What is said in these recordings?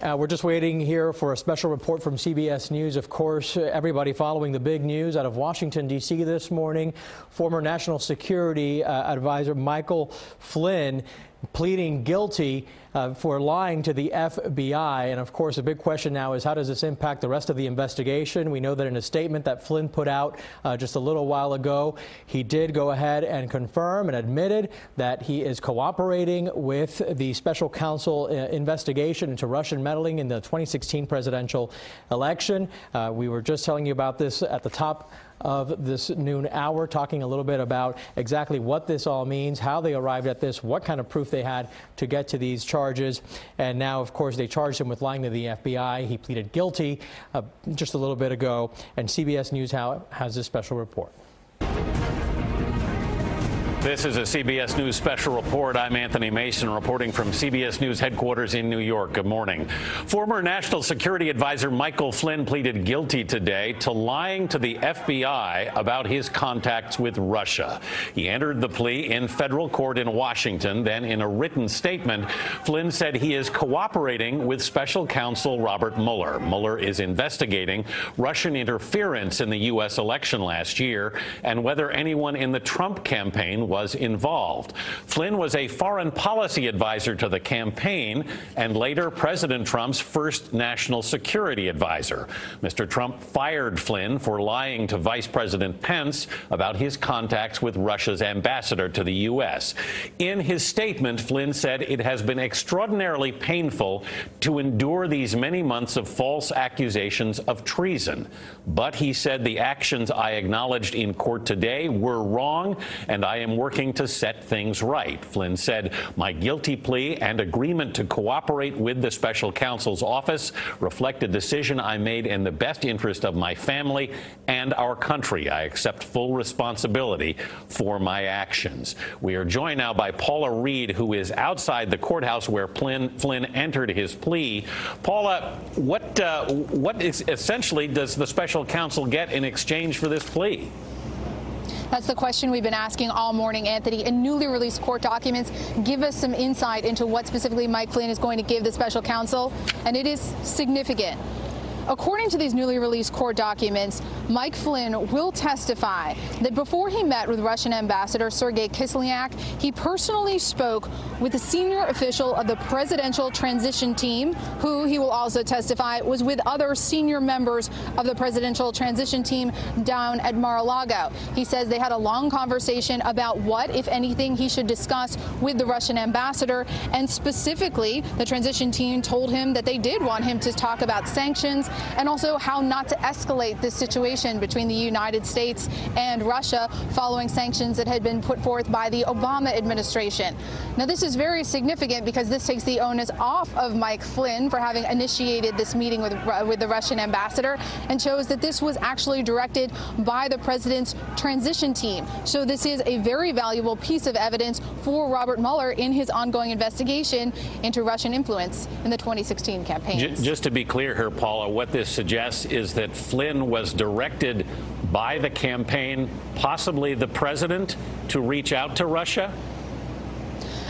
We're just waiting here for a special report from CBS News. Of course, everybody following the big news out of Washington, D.C. this morning. Former National Security Advisor Michael Flynn pleading guilty for lying to the FBI. And of course, the big question now is how does this impact the rest of the investigation? We know that in a statement that Flynn put out just a little while ago, he did go ahead and confirm and admitted that he is cooperating with the special counsel investigation into Russian meddling in the 2016 presidential election. We were just telling you about this at the top of this noon hour, talking a little bit about exactly what this all means, how they arrived at this, what kind of proof they had to get to these charges. And now, of course, they charged him with lying to the FBI. He pleaded guilty just a little bit ago. And CBS News has this special report. This is a CBS News special report. I'm Anthony Mason reporting from CBS News headquarters in New York. Good morning. Former National Security Advisor Michael Flynn pleaded guilty today to lying to the FBI about his contacts with Russia. He entered the plea in federal court in Washington. Then in a written statement, Flynn said he is cooperating with special counsel Robert Mueller. Mueller is investigating Russian interference in the U.S. election last year and whether anyone in the Trump campaign was involved. Flynn was a foreign policy advisor to the campaign and later President Trump's first national security advisor. Mr. Trump fired Flynn for lying to Vice President Pence about his contacts with Russia's ambassador to the U.S. In his statement, Flynn said it has been extraordinarily painful to endure these many months of false accusations of treason. But he said the actions I acknowledged in court today were wrong, and I am working to set things right. Flynn said, my guilty plea and agreement to cooperate with the special counsel's office reflect a decision I made in the best interest of my family and our country. I accept full responsibility for my actions. We are joined now by Paula Reed, who is outside the courthouse where Flynn entered his plea. Paula, what essentially does the special counsel get in exchange for this plea? That's the question we've been asking all morning, Anthony. And newly released court documents give us some insight into what specifically Mike Flynn is going to give the special counsel, and it is significant. According to these newly released court documents, Mike Flynn will testify that before he met with Russian Ambassador Sergei Kislyak, he personally spoke with a senior official of the presidential transition team, who he will also testify was with other senior members of the presidential transition team down at Mar-a-Lago. He says they had a long conversation about what, if anything, he should discuss with the Russian ambassador. And specifically, the transition team told him that they did want him to talk about sanctions and also how not to escalate this situation between the United States and Russia following sanctions that had been put forth by the Obama administration. Now, this is very significant because this takes the onus off of Mike Flynn for having initiated this meeting with the Russian ambassador and shows that this was actually directed by the president's transition team. So this is a very valuable piece of evidence for Robert Mueller in his ongoing investigation into Russian influence in the 2016 campaign. Just to be clear here, Paula, what this suggests is that Flynn was directed by the campaign, possibly the president, to reach out to Russia?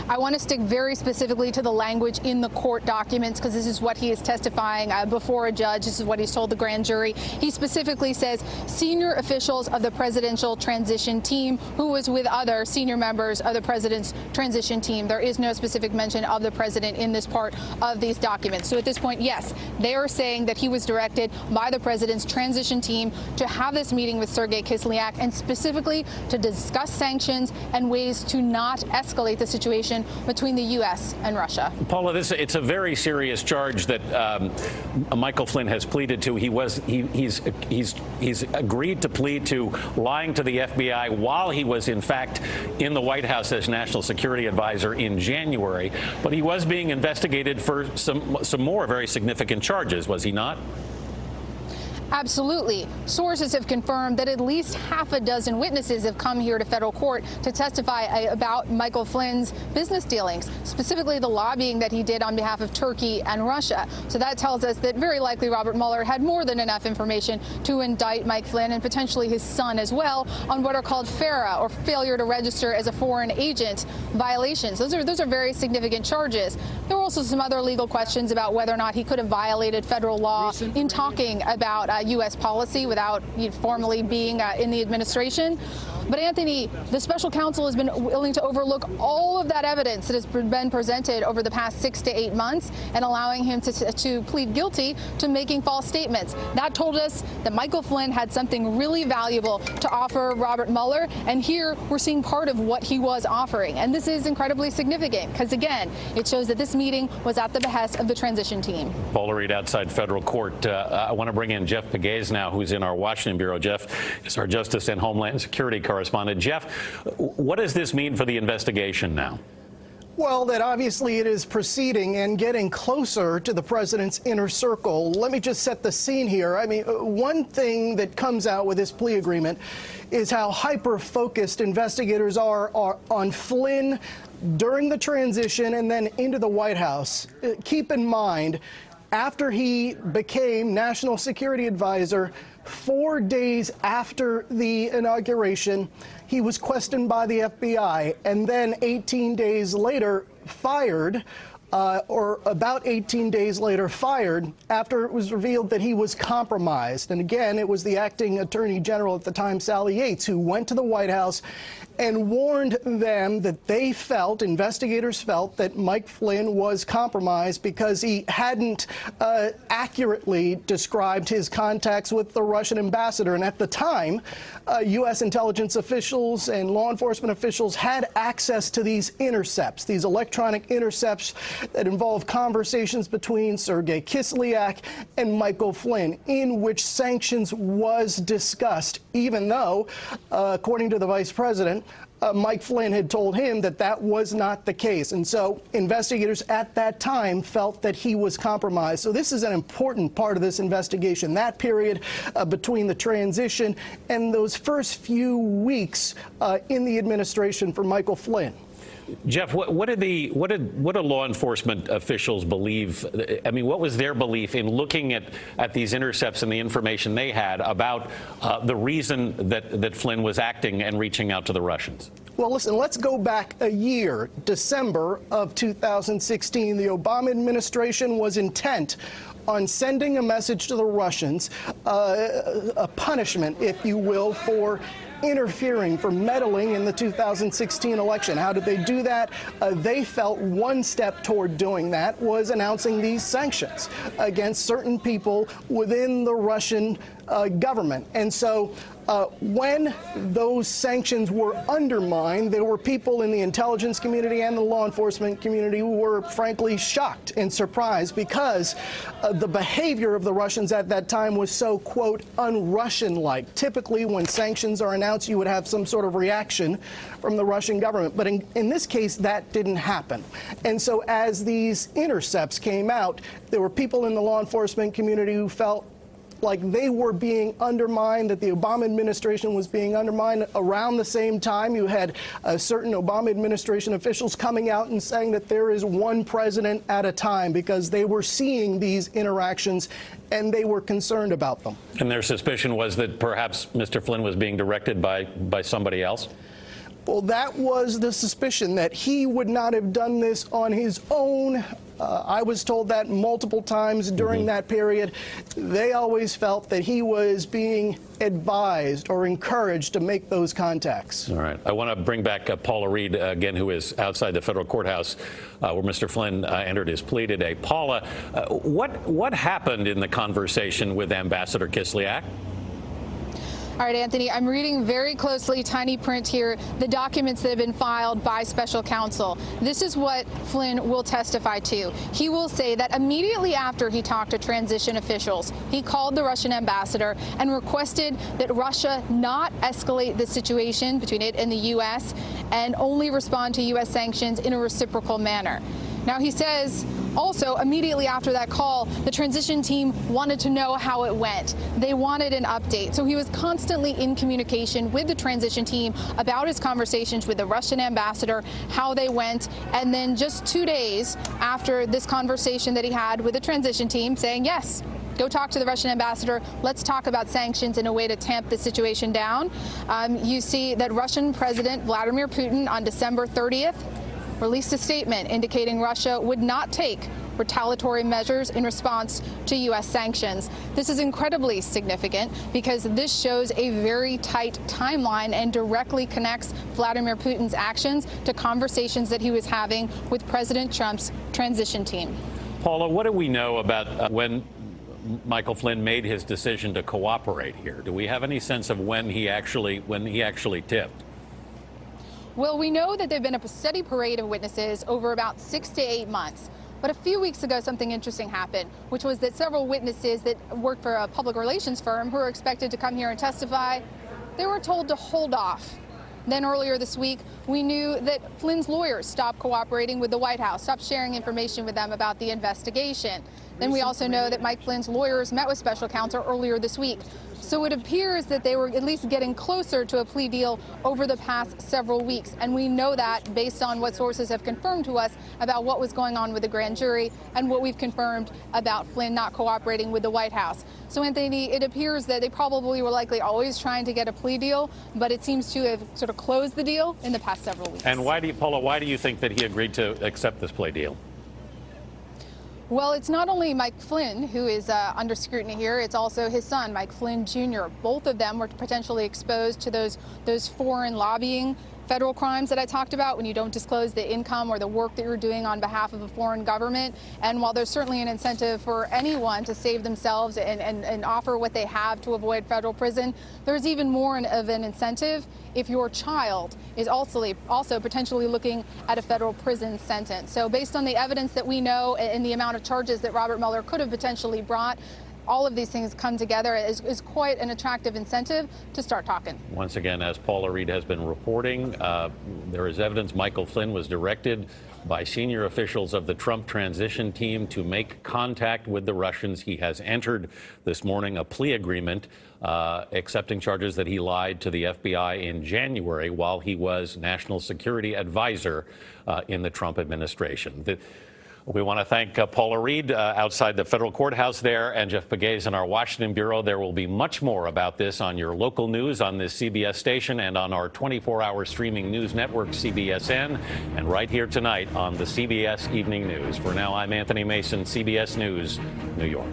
I want to stick very specifically to the language in the court documents because this is what he is testifying before a judge. This is what he's told the grand jury. He specifically says senior officials of the presidential transition team, who was with other senior members of the president's transition team. There is no specific mention of the president in this part of these documents. So at this point, yes, they are saying that he was directed by the president's transition team to have this meeting with Sergei Kislyak and specifically to discuss sanctions and ways to not escalate the situation between the U.S. and Russia. Paula, it's a very serious charge that Michael Flynn has pleaded to. He's agreed to plead to lying to the FBI while he was, in fact, in the White House as National Security Advisor in January. But he was being investigated for some more very significant charges, was he not? Absolutely. Sources have confirmed that at least half a dozen witnesses have come here to federal court to testify about Michael Flynn's business dealings, specifically the lobbying that he did on behalf of Turkey and Russia. So that tells us that very likely Robert Mueller had more than enough information to indict Mike Flynn and potentially his son as well on what are called FARA, or failure to register as a foreign agent violations. Those are very significant charges. There were also some other legal questions about whether or not he could have violated federal law in talking about U.S. policy without formally being in the administration. But Anthony, the special counsel has been willing to overlook all of that evidence that has been presented over the past 6 to 8 months and allowing him to plead guilty to making false statements. That told us that Michael Flynn had something really valuable to offer Robert Mueller, and here we're seeing part of what he was offering. And this is incredibly significant because, again, it shows that this meeting was at the behest of the transition team. Paula Reed outside federal court. I want to bring in Jeff Pegues now, who's in our Washington bureau. Jeff is our Justice and Homeland Security correspondent. Jeff, what does this mean for the investigation now? Well, that obviously it is proceeding and getting closer to the president's inner circle. Let me just set the scene here. I mean, one thing that comes out with this plea agreement is how hyper-focused investigators are on Flynn during the transition and then into the White House. Keep in mind, after he became National Security Advisor, 4 days after the inauguration, he was questioned by the FBI and then 18 days later fired, or about 18 days later fired, after it was revealed that he was compromised. And again, it was the acting attorney general at the time, Sally Yates, who went to the White House and warned them that they felt, investigators felt, that Mike Flynn was compromised because he hadn't accurately described his contacts with the Russian ambassador. And at the time, U.S. intelligence officials and law enforcement officials had access to these intercepts, these electronic intercepts that involve conversations between Sergei Kislyak and Michael Flynn, in which sanctions was discussed, even though, according to the vice president, Mike Flynn had told him that that was not the case. And so investigators at that time felt that he was compromised. So this is an important part of this investigation, that period between the transition and those first few weeks in the administration for Michael Flynn. Jeff, what did law enforcement officials believe? I mean, what was their belief in looking at these intercepts and the information they had about the reason that Flynn was acting and reaching out to the Russians? Well, listen, let's go back a year. December of 2016, the Obama administration was intent on sending a message to the Russians, a punishment, if you will, for interfering, for meddling in the 2016 election. How did they do that? They felt one step toward doing that was announcing these sanctions against certain people within the Russian government. And so when those sanctions were undermined, there were people in the intelligence community and the law enforcement community who were frankly shocked and surprised because the behavior of the Russians at that time was so, quote, un-Russian-like. Typically, when sanctions are announced, you would have some sort of reaction from the Russian government. But in this case, that didn't happen. And so as these intercepts came out, there were people in the law enforcement community who felt like they were being undermined, that the Obama administration was being undermined. Around the same time, you had certain Obama administration officials coming out and saying that there is one president at a time because they were seeing these interactions and they were concerned about them. And their suspicion was that perhaps Mr. Flynn was being directed by somebody else? Well, that was the suspicion, that he would not have done this on his own. I was told that multiple times during that period. They always felt that he was being advised or encouraged to make those contacts. All right. I want to bring back Paula Reed again, who is outside the federal courthouse where Mr. Flynn entered his plea today. Paula, what happened in the conversation with Ambassador Kislyak? All right, Anthony, I'm reading very closely, tiny print here, the documents that have been filed by special counsel. This is what Flynn will testify to. He will say that immediately after he talked to transition officials, he called the Russian ambassador and requested that Russia not escalate the situation between it and the U.S. and only respond to U.S. sanctions in a reciprocal manner. Now, he says Also, immediately after that call, the transition team wanted to know how it went. They wanted an update. So he was constantly in communication with the transition team about his conversations with the Russian ambassador, how they went. And then just 2 days after this conversation that he had with the transition team saying, yes, go talk to the Russian ambassador. Let's talk about sanctions in a way to tamp the situation down. You see that Russian President Vladimir Putin on December 30th released a statement indicating Russia would not take retaliatory measures in response to U.S. sanctions. This is incredibly significant because this shows a very tight timeline and directly connects Vladimir Putin's actions to conversations that he was having with President Trump's transition team. Paula, what do we know about when Michael Flynn made his decision to cooperate here? Do we have any sense of when he actually tipped? Well, we know that there have been a steady parade of witnesses over about 6 to 8 months. But a few weeks ago, something interesting happened, which was that several witnesses that work for a public relations firm who are expected to come here and testify, they were told to hold off. Then earlier this week, we knew that Flynn's lawyers stopped cooperating with the White House, stopped sharing information with them about the investigation. Then we also know that Mike Flynn's lawyers met with special counsel earlier this week. So it appears that they were at least getting closer to a plea deal over the past several weeks. And we know that based on what sources have confirmed to us about what was going on with the grand jury and what we've confirmed about Flynn not cooperating with the White House. So, Anthony, it appears that they probably were likely always trying to get a plea deal, but it seems to have sort of closed the deal in the past several weeks. And Paula, why do you think that he agreed to accept this plea deal? Well, it's not only Mike Flynn who is under scrutiny here, it's also his son, Mike Flynn Jr. Both of them were potentially exposed to those foreign lobbying federal crimes that I talked about when you don't disclose the income or the work that you're doing on behalf of a foreign government. And while there's certainly an incentive for anyone to save themselves and offer what they have to avoid federal prison, there's even more of an incentive if your child is also potentially looking at a federal prison sentence. So based on the evidence that we know and the amount of charges that Robert Mueller could have potentially brought, all of these things come together is quite an attractive incentive to start talking. Once again, as Paula Reed has been reporting, there is evidence Michael Flynn was directed by senior officials of the Trump transition team to make contact with the Russians. He has entered this morning a plea agreement accepting charges that he lied to the FBI in January while he was national security advisor in the Trump administration. We want to thank Paula Reed outside the federal courthouse there, and Jeff Pegues in our Washington bureau. There will be much more about this on your local news on this CBS station and on our 24-hour streaming news network, CBSN, and right here tonight on the CBS Evening News. For now, I'm Anthony Mason, CBS News, New York.